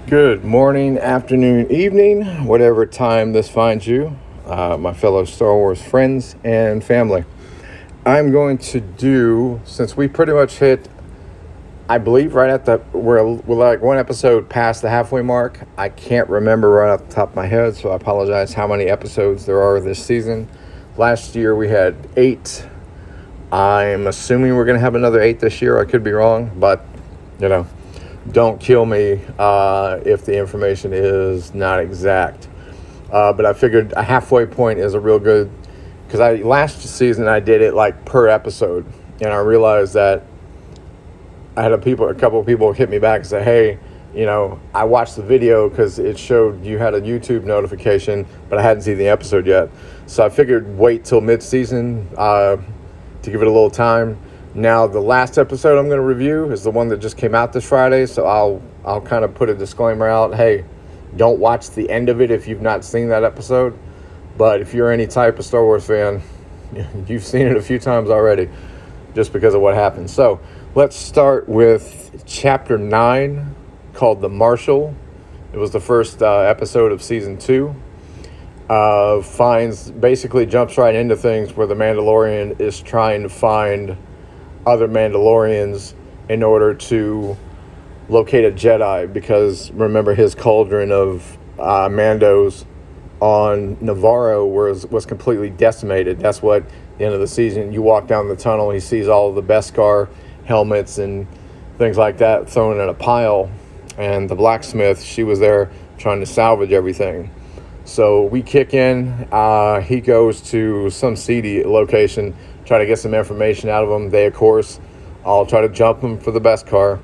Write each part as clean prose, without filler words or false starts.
Good morning, afternoon, evening, whatever time this finds you, my fellow Star Wars friends and family. I'm going to do, since we pretty much hit, I believe right at we're like one episode past the halfway mark. I can't remember right off the top of my head, so I apologize how many episodes there are this season. Last year we had 8. I'm assuming we're going to have another 8 this year. I could be wrong, but, don't kill me if the information is not exact. But I figured a halfway point is a real good, because last season I did it like per episode, and I realized that I had a couple of people hit me back and say, hey, I watched the video because it showed you had a YouTube notification, but I hadn't seen the episode yet. So I figured wait till mid-season to give it a little time. Now, the last episode I'm going to review is the one that just came out this Friday, so I'll kind of put a disclaimer out. Hey, don't watch the end of it if you've not seen that episode. But if you're any type of Star Wars fan, you've seen it a few times already just because of what happened. So let's start with Chapter 9 called The Marshal. It was the first episode of Season 2. Basically jumps right into things where the Mandalorian is trying to find other Mandalorians in order to locate a Jedi, because remember his cauldron of Mandos on Navarro was completely decimated. That's what, at the end of the season, you walk down the tunnel, he sees all of the Beskar helmets and things like that thrown in a pile, and the blacksmith, she was there trying to salvage everything. So we kick in, he goes to some seedy location, try to get some information out of him. They, of course, all try to jump him for the Beskar.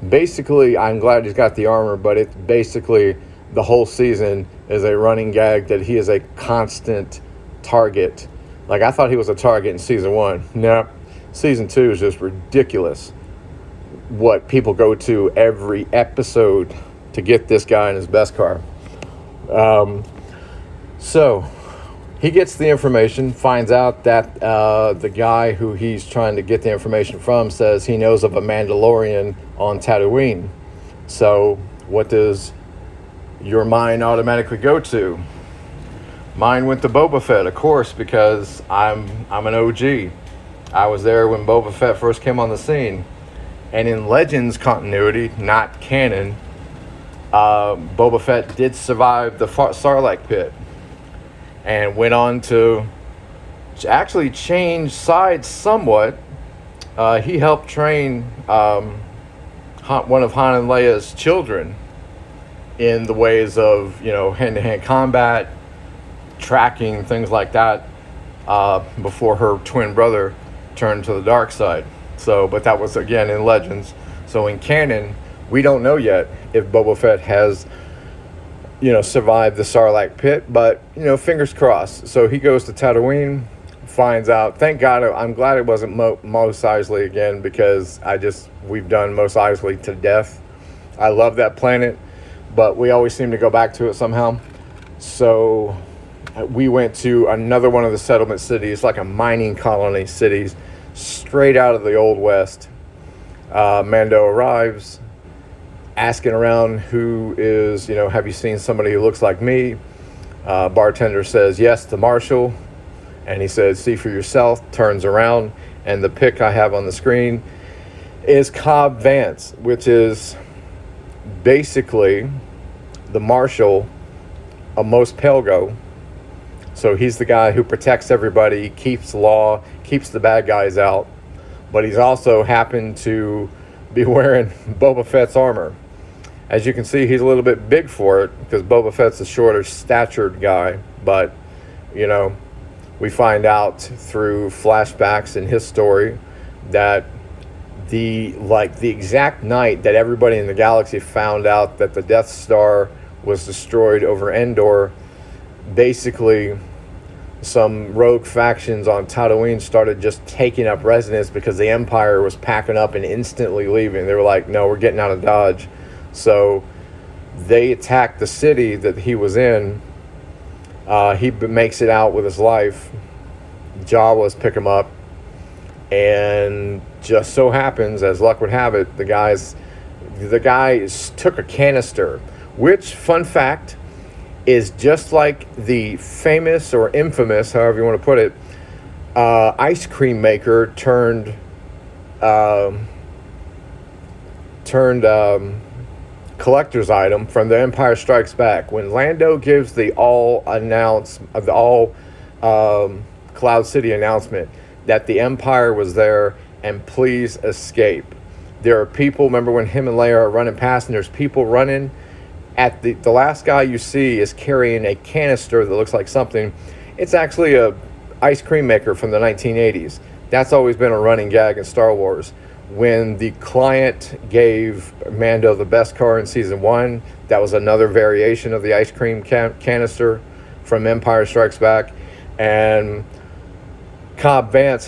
Basically, I'm glad he's got the armor, but it's basically the whole season is a running gag that he is a constant target. Like, I thought he was a target in Season 1. No, Season 2 is just ridiculous. What people go to every episode to get this guy in his Beskar. So he gets the information, finds out that the guy who he's trying to get the information from says he knows of a Mandalorian on Tatooine. So what does your mind automatically go to? Mine went to Boba Fett, of course, because I'm an OG. I was there when Boba Fett first came on the scene. And in Legends continuity, not canon, Boba Fett did survive the Sarlacc pit and went on to actually change sides somewhat. He helped train one of Han and Leia's children in the ways of, hand-to-hand combat, tracking, things like that, before her twin brother turned to the dark side. So, but that was, again, in Legends. So in canon, we don't know yet if Boba Fett has survived the Sarlacc pit, but, fingers crossed. So he goes to Tatooine, finds out, thank God, I'm glad it wasn't Mos Eisley again, because we've done Mos Eisley to death. I love that planet, but we always seem to go back to it somehow. So we went to another one of the settlement cities, like a mining colony cities, straight out of the Old West. Mando arrives, asking around who is, have you seen somebody who looks like me? Bartender says, yes, the Marshal. And he says, see for yourself, turns around, and the pic I have on the screen is Cobb Vanth, which is basically the Marshal of Mos Pelgo. So he's the guy who protects everybody, keeps law, keeps the bad guys out. But he's also happened to be wearing Boba Fett's armor. As you can see, he's a little bit big for it, because Boba Fett's a shorter statured guy. But, we find out through flashbacks in his story that the exact night that everybody in the galaxy found out that the Death Star was destroyed over Endor, basically some rogue factions on Tatooine started just taking up residence because the Empire was packing up and instantly leaving. They were like, no, we're getting out of Dodge. So they attacked the city that he was in. He makes it out with his life. Jawas pick him up. And just so happens, as luck would have it, the guy took a canister which, fun fact, is just like the famous or infamous, however you want to put it, ice cream maker turned collector's item from The Empire Strikes Back. When Lando gives the all Cloud City announcement that the Empire was there and please escape. There are people. Remember when him and Leia are running past, and there's people running. At the last guy you see is carrying a canister that looks like something. It's actually a ice cream maker from the 1980s. That's always been a running gag in Star Wars. When the client gave Mando the best car in season 1, that was another variation of the ice cream canister from Empire Strikes Back. And Cobb Vanth,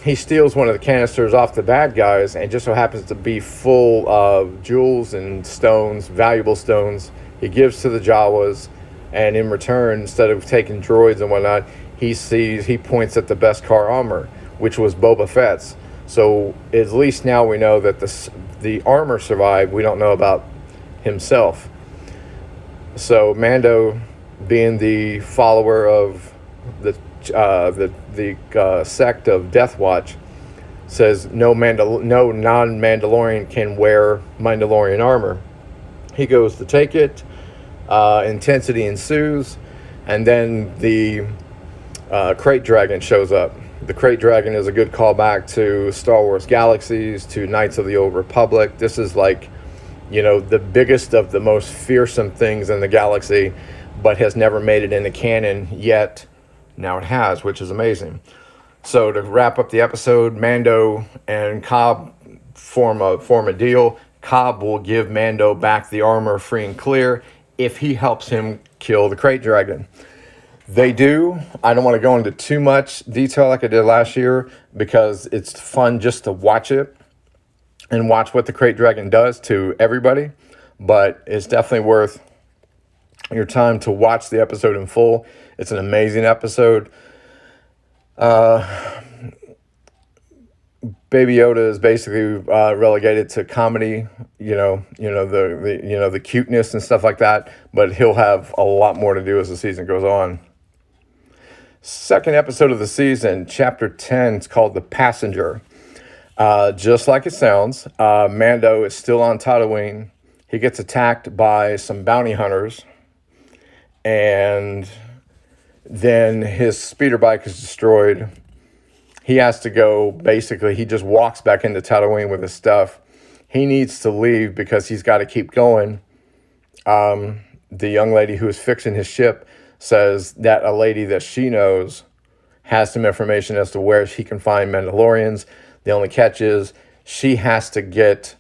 he steals one of the canisters off the bad guys, and just so happens to be full of jewels and stones, valuable stones. He gives to the Jawas, and in return, instead of taking droids and whatnot, he points at the best car armor, which was Boba Fett's. So at least now we know that the armor survived. We don't know about himself. So Mando, being the follower of the sect of Death Watch, says no non-Mandalorian can wear Mandalorian armor. He goes to take it. Intensity ensues, and then the Crate Dragon shows up. The Crate Dragon is a good callback to Star Wars Galaxies, to Knights of the Old Republic. This is like, the biggest of the most fearsome things in the galaxy, but has never made it into canon yet. Now it has, which is amazing. So to wrap up the episode, Mando and Cobb form a deal. Cobb will give Mando back the armor free and clear if he helps him kill the Crate Dragon. They do. I don't want to go into too much detail like I did last year, because it's fun just to watch it and watch what the Crate Dragon does to everybody. But it's definitely worth your time to watch the episode in full. It's an amazing episode. Baby Yoda is basically relegated to comedy, the cuteness and stuff like that, but he'll have a lot more to do as the season goes on. Second episode of the season, chapter 10, it's called The Passenger. Just like it sounds, Mando is still on Tatooine. He gets attacked by some bounty hunters, and then his speeder bike is destroyed. He has to go, basically, he just walks back into Tatooine with his stuff. He needs to leave because he's got to keep going. The young lady who is fixing his ship says that a lady that she knows has some information as to where she can find Mandalorians. The only catch is she has to get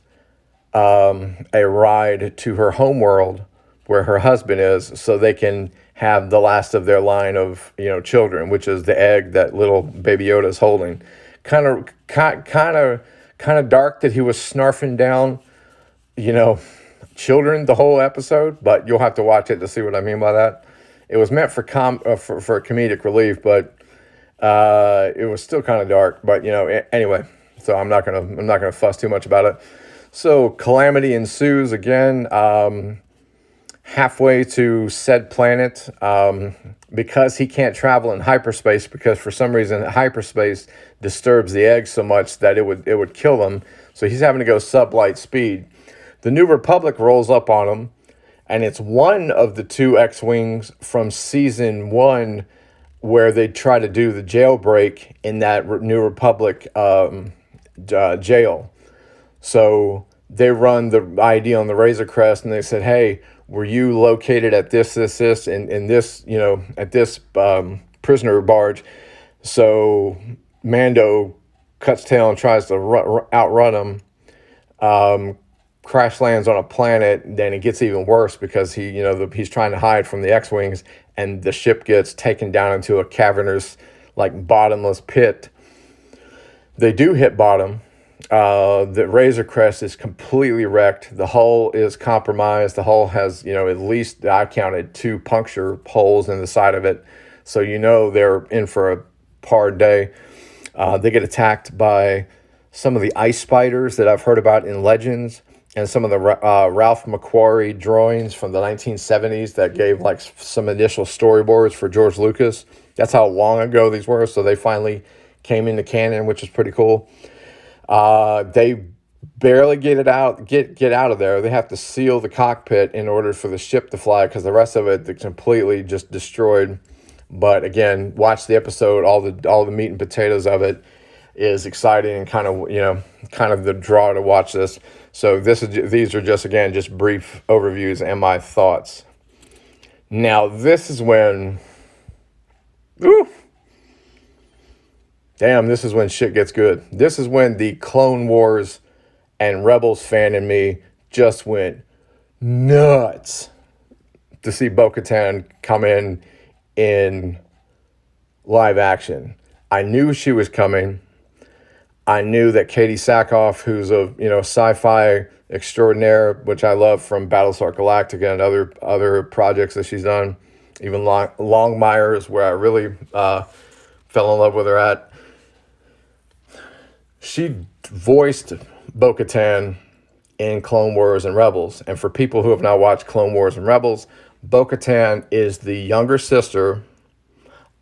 a ride to her homeworld where her husband is, so they can have the last of their line of children, which is the egg that little Baby Yoda is holding. Kind of dark that he was snarfing down, children the whole episode, but you'll have to watch it to see what I mean by that. It was meant for comedic relief, but it was still kind of dark. But anyway, so I'm not gonna fuss too much about it. So calamity ensues again. Halfway to said planet, because he can't travel in hyperspace, because for some reason hyperspace disturbs the egg so much that it would kill him. So he's having to go sublight speed. The New Republic rolls up on him, and it's one of the two X-Wings from season 1 where they try to do the jailbreak in that New Republic jail. So they run the ID on the Razor Crest, and they said, hey, were you located at this, in this, at this prisoner barge? So Mando cuts tail and tries to outrun him. Crash lands on a planet. Then it gets even worse because he's trying to hide from the X-Wings, and the ship gets taken down into a cavernous, bottomless pit. They do hit bottom. The Razor Crest is completely wrecked. The hull is compromised. The hull has, at least I counted 2 puncture holes in the side of it. So they're in for a hard day. They get attacked by some of the ice spiders that I've heard about in Legends. and some of the Ralph McQuarrie drawings from the 1970s that gave like some initial storyboards for George Lucas. That's how long ago these were. So they finally came into canon, which is pretty cool. They barely get out of there. They have to seal the cockpit in order for the ship to fly, because the rest of it is completely just destroyed. But again, watch the episode. All the meat and potatoes of it is exciting, and kind of the draw to watch this. So these are just brief overviews and my thoughts. Now this is when, this is when shit gets good. This is when the Clone Wars and Rebels fan in me just went nuts to see Boca Tan come in live action. I knew she was coming. I knew that Katie Sackhoff, who's a sci-fi extraordinaire, which I love from Battlestar Galactica and other projects that she's done, even Longmire is where I really fell in love with her at. She voiced Boca Tan in Clone Wars and Rebels. And for people who have not watched Clone Wars and Rebels, Boca Tan is the younger sister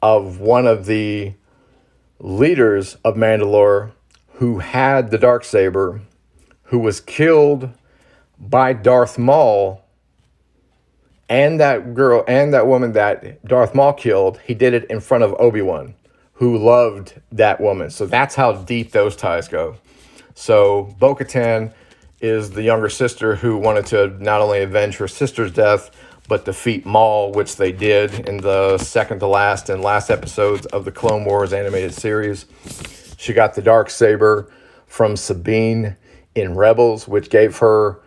of one of the leaders of Mandalore, who had the Darksaber, who was killed by Darth Maul, and that woman that Darth Maul killed, he did it in front of Obi-Wan, who loved that woman. So that's how deep those ties go. So Boca Tan is the younger sister who wanted to not only avenge her sister's death, but defeat Maul, which they did in the second to last and last episodes of the Clone Wars animated series. She got the Darksaber from Sabine in Rebels, which gave her,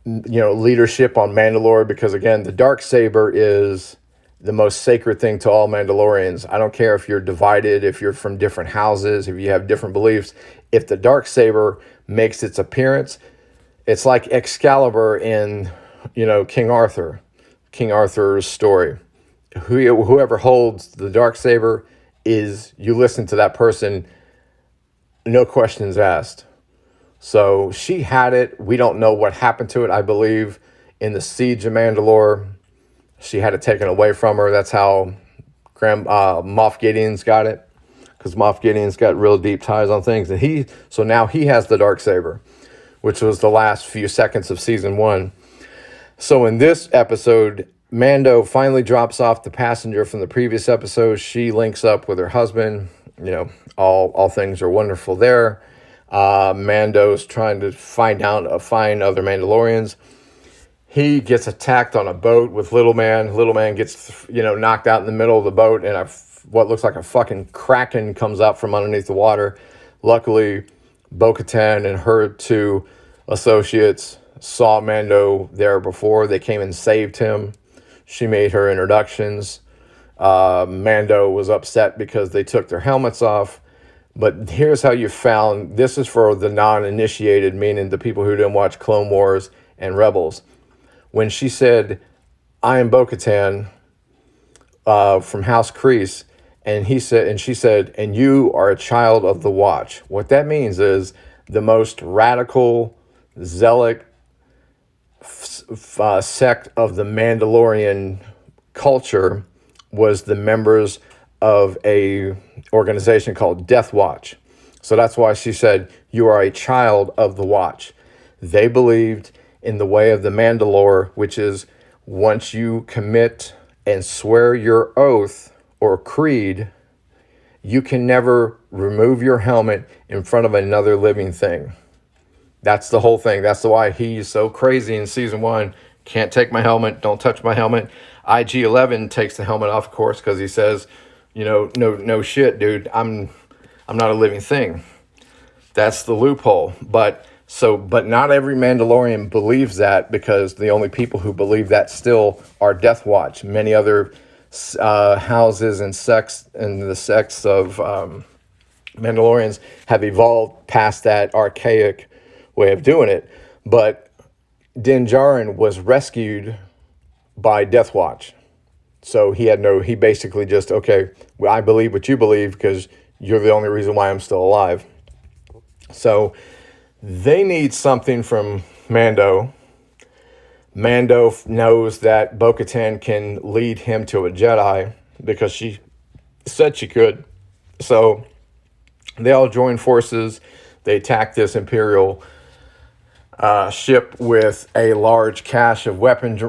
leadership on Mandalore, because again, the Darksaber is the most sacred thing to all Mandalorians. I don't care if you're divided, if you're from different houses, if you have different beliefs. If the Darksaber makes its appearance, it's like Excalibur in, King Arthur's story. Whoever holds the Darksaber you listen to that person, no questions asked. So she had it. We don't know what happened to it. I believe in the Siege of Mandalore, she had it taken away from her. That's how Moff Gideon's got it, because Moff Gideon's got real deep ties on things. And so now he has the Darksaber, which was the last few seconds of season 1. So in this episode, Mando finally drops off the passenger from the previous episode. She links up with her husband. All things are wonderful there. Mando's trying to find other Mandalorians. He gets attacked on a boat with Little Man. Little Man gets, knocked out in the middle of the boat, and what looks like a fucking kraken comes up from underneath the water. Luckily, Bo-Katan and her 2 associates saw Mando there before. They came and saved him. She made her introductions. Mando was upset because they took their helmets off. But here's how you found, this is for the non-initiated, meaning the people who didn't watch Clone Wars and Rebels. When she said, "I am Bo-Katan from House Kreese," and she said, "and you are a child of the Watch." What that means is the most radical, zealot sect of the Mandalorian culture was the members of a organization called Death Watch. So that's why she said, "You are a child of the Watch." They believed in the way of the Mandalore, which is once you commit and swear your oath or creed, you can never remove your helmet in front of another living thing. That's the whole thing. That's why he's so crazy in season 1. Can't take my helmet. Don't touch my helmet. IG-11 takes the helmet off, of course, because he says, no shit, dude. I'm not a living thing. That's the loophole. But not every Mandalorian believes that, because the only people who believe that still are Death Watch. Many other houses and sects and the sects of Mandalorians have evolved past that archaic way of doing it. But Din Djarin was rescued by Death Watch. So he basically just, okay, well, I believe what you believe because you're the only reason why I'm still alive. So they need something from Mando. Mando knows that Boca Tan can lead him to a Jedi because she said she could. So they all join forces. They attack this Imperial ship with a large cache of weaponry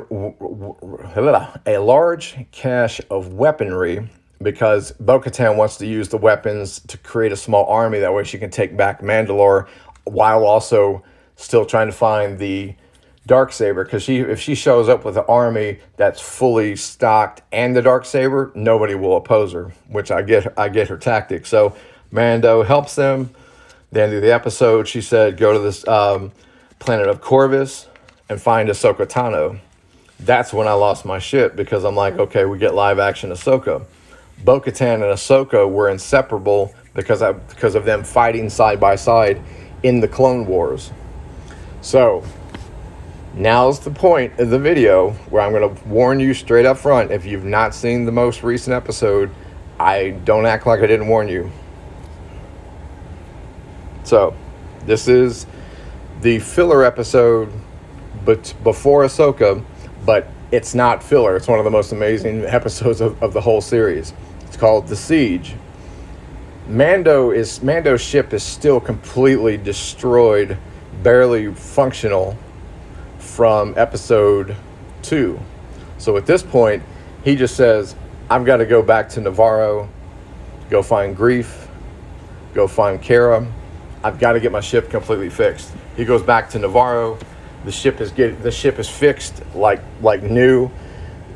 because Bo Katan wants to use the weapons to create a small army. That way she can take back Mandalore while also still trying to find the Darksaber. Because if she shows up with an army that's fully stocked and the Darksaber, nobody will oppose her, which I get her tactic. So Mando helps them. The end of the episode, she said, go to this planet of Corvus and find Ahsoka Tano. That's when I lost my shit because I'm like, okay, we get live action Ahsoka. Bo-Katan and Ahsoka were inseparable because of them fighting side by side in the Clone Wars. So now's the point of the video where I'm going to warn you straight up front. If you've not seen the most recent episode, I don't act like I didn't warn you. So this is the filler episode, but before Ahsoka, but it's not filler. It's one of the most amazing episodes of the whole series. It's called The Siege. Mando's ship is still completely destroyed, barely functional from episode 2. So at this point, he just says, I've got to go back to Navarro, go find Grief, go find Kara. I've got to get my ship completely fixed. He goes back to Navarro. The ship is fixed like new.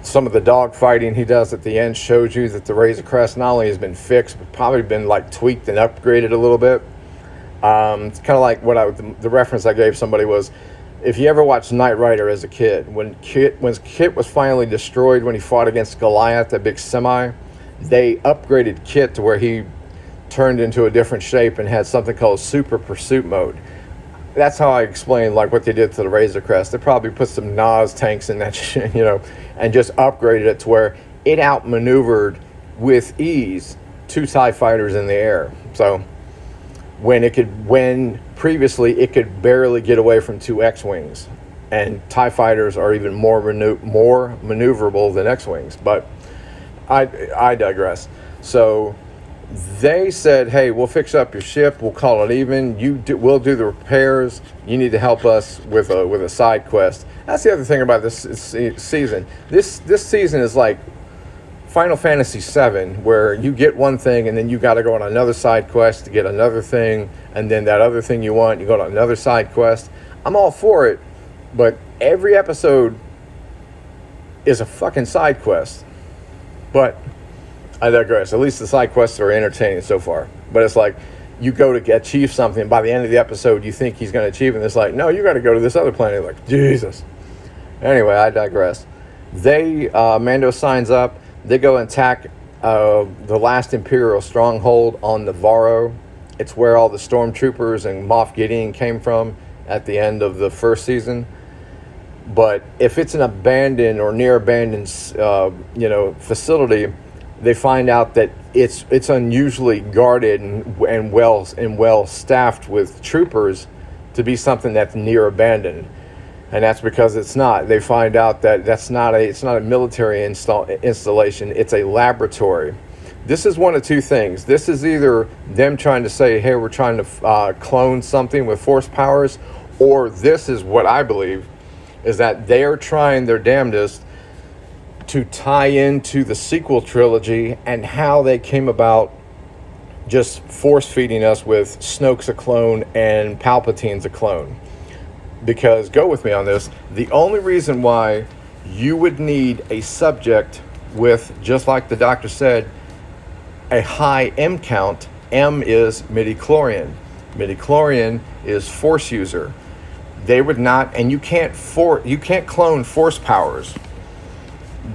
Some of the dog fighting he does at the end shows you that the Razor Crest not only has been fixed, but probably been like tweaked and upgraded a little bit. It's kind of like the reference I gave somebody was, if you ever watched Knight Rider as a kid, when Kit was finally destroyed when he fought against Goliath, that big semi, they upgraded Kit to where he turned into a different shape and had something called Super Pursuit Mode. That's how I explain like what they did to the Razor Crest. They probably put some Nas tanks in that shit, and just upgraded it to where it outmaneuvered with ease 2 TIE fighters in the air. So when previously it could barely get away from 2 X-Wings, and TIE fighters are even more maneuverable than X-Wings. But I digress. So they said, hey, we'll fix up your ship. We'll call it even. We'll do the repairs. You need to help us with a side quest. That's the other thing about this season. This season is like Final Fantasy VII, where you get one thing and then you got to go on another side quest to get another thing, and then that other thing you want, you go on another side quest. I'm all for it, but every episode is a fucking side quest. But I digress. At least the side quests are entertaining so far. But it's like you go to achieve something. By the end of the episode, you think he's going to achieve it. And it's like, no, you got to go to this other planet. Like, Jesus. Anyway, I digress. Mando signs up. They go and attack the last Imperial stronghold on Navarro. It's where all the stormtroopers and Moff Gideon came from at the end of the first season. But if it's an abandoned or near abandoned, facility, they find out that it's unusually guarded and well staffed with troopers to be something that's near abandoned, and that's because it's not. They find out that it's not a military installation. It's a laboratory. This is one of two things. This is either them trying to say, hey, we're trying to clone something with force powers, or this is what I believe is that they are trying their damnedest to tie into the sequel trilogy and how they came about just force feeding us with Snoke's a clone and Palpatine's a clone. Because, go with me on this, the only reason why you would need a subject with, just like the doctor said, a high M count, M is midichlorian. Midichlorian is force user. They would not, and you can't clone force powers.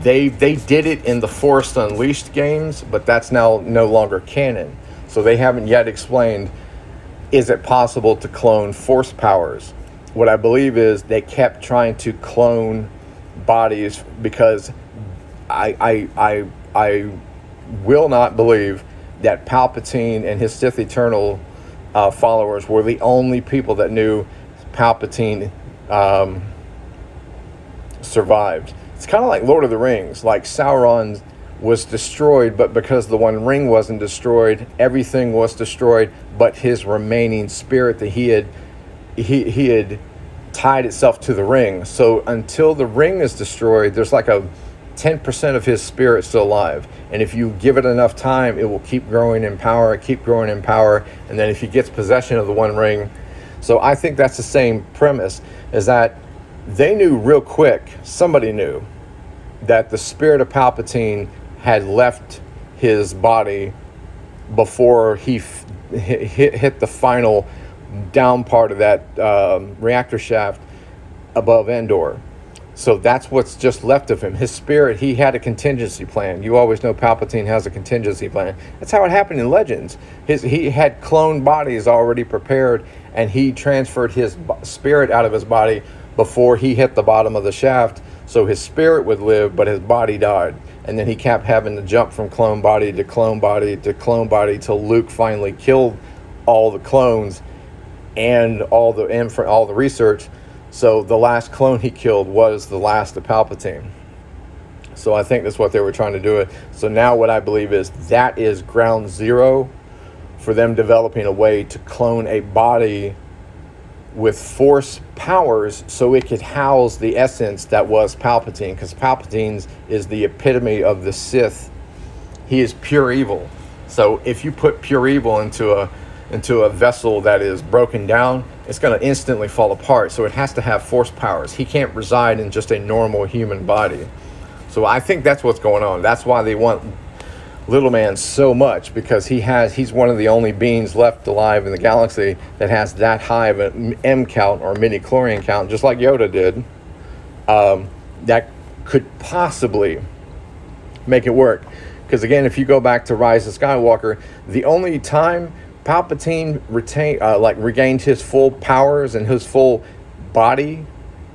They did it in the Force Unleashed games, but that's now no longer canon. So they haven't yet explained, is it possible to clone force powers? What I believe is they kept trying to clone bodies because I will not believe that Palpatine and his Sith Eternal followers were the only people that knew Palpatine survived. It's kind of like Lord of the Rings. Like Sauron was destroyed, but because the One Ring wasn't destroyed, everything was destroyed. But his remaining spirit that he had tied itself to the ring. So until the ring is destroyed, there's like a 10% of his spirit still alive. And if you give it enough time, it will keep growing in power, And then if he gets possession of the One Ring, so I think that's the same premise, is that they knew real quick, somebody knew, that the spirit of Palpatine had left his body before he hit the final down part of that reactor shaft above Endor. So that's what's just left of him. His spirit, he had a contingency plan. You always know Palpatine has a contingency plan. That's how it happened in Legends. He had cloned bodies already prepared, and he transferred his spirit out of his body before he hit the bottom of the shaft, so his spirit would live, but his body died. And then he kept having to jump from clone body to clone body to clone body till Luke finally killed all the clones and all the research. So the last clone he killed was the last of Palpatine. So I think that's what they were trying to do. So now what I believe is that is ground zero for them developing a way to clone a body with force powers so it could house the essence that was Palpatine, because Palpatine's is the epitome of the Sith. He is pure evil. So if you put pure evil into a vessel that is broken down, it's going to instantly fall apart. So it has to have force powers. He can't reside in just a normal human body. So I think that's what's going on. That's why they want Little Man so much, because he's one of the only beings left alive in the galaxy that has that high of an M count or midi-chlorian count, just like Yoda did, that could possibly make it work. Because again, if you go back to Rise of Skywalker, the only time Palpatine regained his full powers and his full body,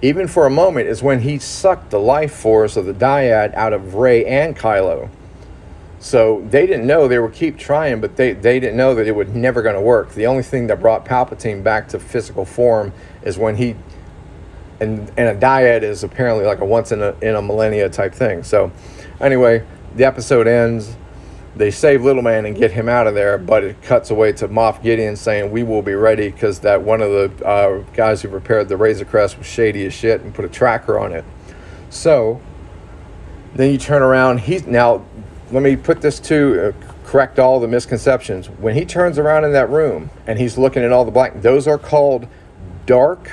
even for a moment, is when he sucked the life force of the dyad out of Rey and Kylo. So they didn't know, they would keep trying, but they didn't know that it was never going to work. The only thing that brought Palpatine back to physical form is when and a dyad is apparently like a once in a millennia type thing. So anyway, the episode ends. They save Little Man and get him out of there, but it cuts away to Moff Gideon saying, "We will be ready," because that one of the guys who prepared the Razor Crest was shady as shit and put a tracker on it. So then you turn around. Now, let me put this to correct all the misconceptions. When he turns around in that room and he's looking at all the black, those are called dark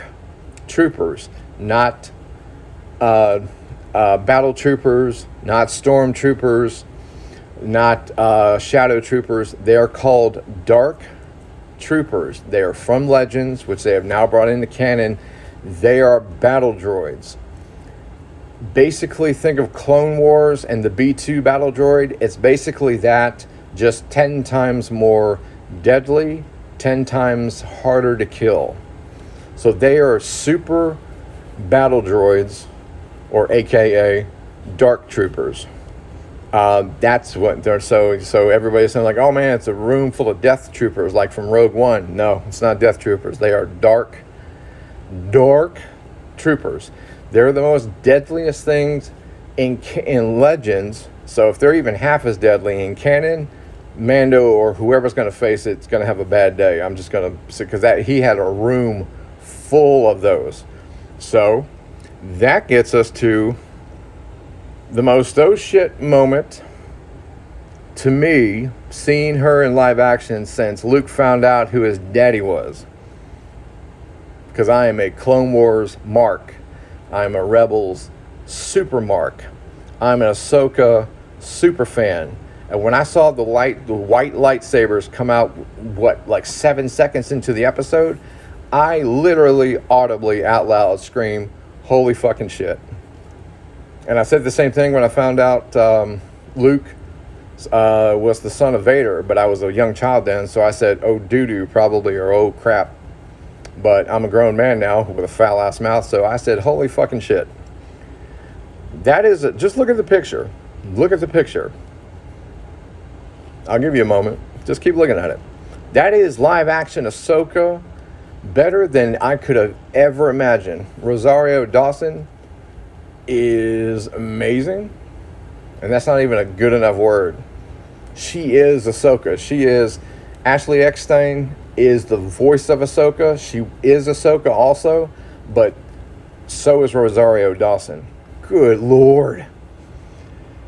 troopers, not battle troopers, not storm troopers, not shadow troopers. They are called dark troopers. They are from Legends, which they have now brought into canon. They are battle droids. Basically, think of Clone Wars and the B-2 battle droid. It's basically that, just 10 times more deadly, 10 times harder to kill. So they are super battle droids, or AKA dark troopers. That's what they're. So everybody's saying like, oh man, it's a room full of death troopers like from Rogue One. No, it's not death troopers. They are dark troopers. They're the most deadliest things in Legends. So if they're even half as deadly in canon, Mando or whoever's going to face it's going to have a bad day. I'm just going to, because he had a room full of those. So that gets us to the most oh shit moment to me, seeing her in live action since Luke found out who his daddy was. Because I am a Clone Wars mark. I'm a Rebels super mark. I'm an Ahsoka super fan. And when I saw the white lightsabers come out, like 7 seconds into the episode, I literally audibly out loud screamed, holy fucking shit. And I said the same thing when I found out Luke was the son of Vader, but I was a young child then, so I said, oh doo-doo probably, or oh crap. But I'm a grown man now with a foul-ass mouth, so I said, holy fucking shit. That is, just look at the picture. Look at the picture. I'll give you a moment. Just keep looking at it. That is live-action Ahsoka better than I could have ever imagined. Rosario Dawson is amazing, and that's not even a good enough word. She is Ahsoka. She is Ashley Eckstein is the voice of Ahsoka. She is Ahsoka also, but so is Rosario Dawson. Good Lord.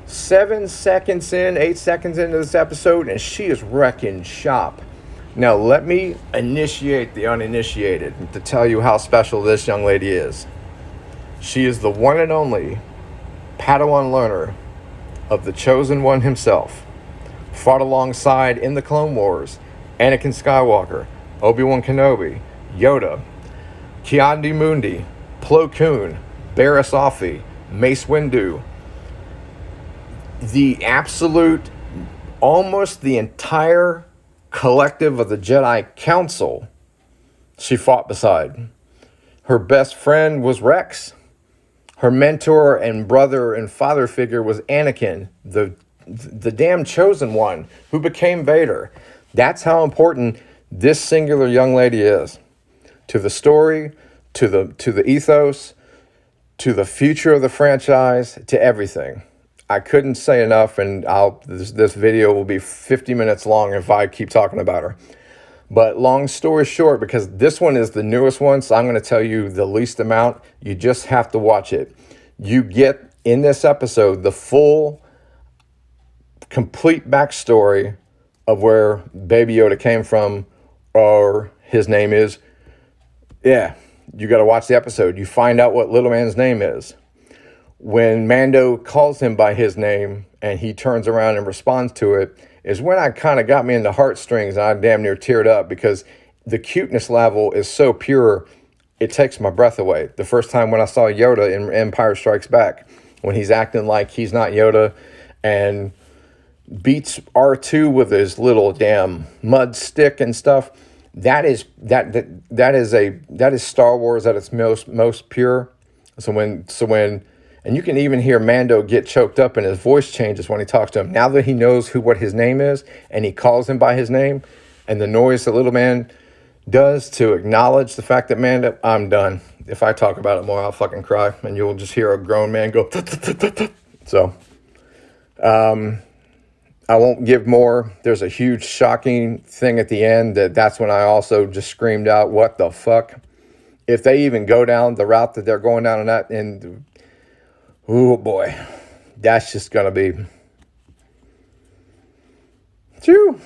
7 seconds in, 8 seconds into this episode, and she is wrecking shop. Now, let me initiate the uninitiated to tell you how special this young lady is. She is the one and only Padawan learner of the Chosen One himself. Fought alongside in the Clone Wars Anakin Skywalker, Obi-Wan Kenobi, Yoda, Ki-Adi Mundi, Plo Koon, Barriss Offee, Mace Windu. The absolute, almost the entire collective of the Jedi Council she fought beside. Her best friend was Rex. Her mentor and brother and father figure was Anakin, the damn chosen one who became Vader. That's how important this singular young lady is to the story, to the ethos, to the future of the franchise, to everything. I couldn't say enough, and this video will be 50 minutes long if I keep talking about her. But long story short, because this one is the newest one, so I'm going to tell you the least amount. You just have to watch it. You get in this episode the full, complete backstory of where Baby Yoda came from, or his name is. Yeah, you got to watch the episode. You find out what little man's name is. When Mando calls him by his name and he turns around and responds to it, is when I kind of got me in the heartstrings and I damn near teared up, because the cuteness level is so pure, it takes my breath away. The first time when I saw Yoda in Empire Strikes Back, when he's acting like he's not Yoda and beats R2 with his little damn mud stick and stuff, that is Star Wars at its most pure. So when and you can even hear Mando get choked up and his voice changes when he talks to him. Now that he knows what his name is and he calls him by his name, and the noise the little man does to acknowledge the fact that Mando, I'm done. If I talk about it more, I'll fucking cry, and you'll just hear a grown man go. So, I won't give more. There's a huge shocking thing at the end that's when I also just screamed out, "What the fuck?" If they even go down the route that they're going down, and oh boy, that's just gonna be. Phew.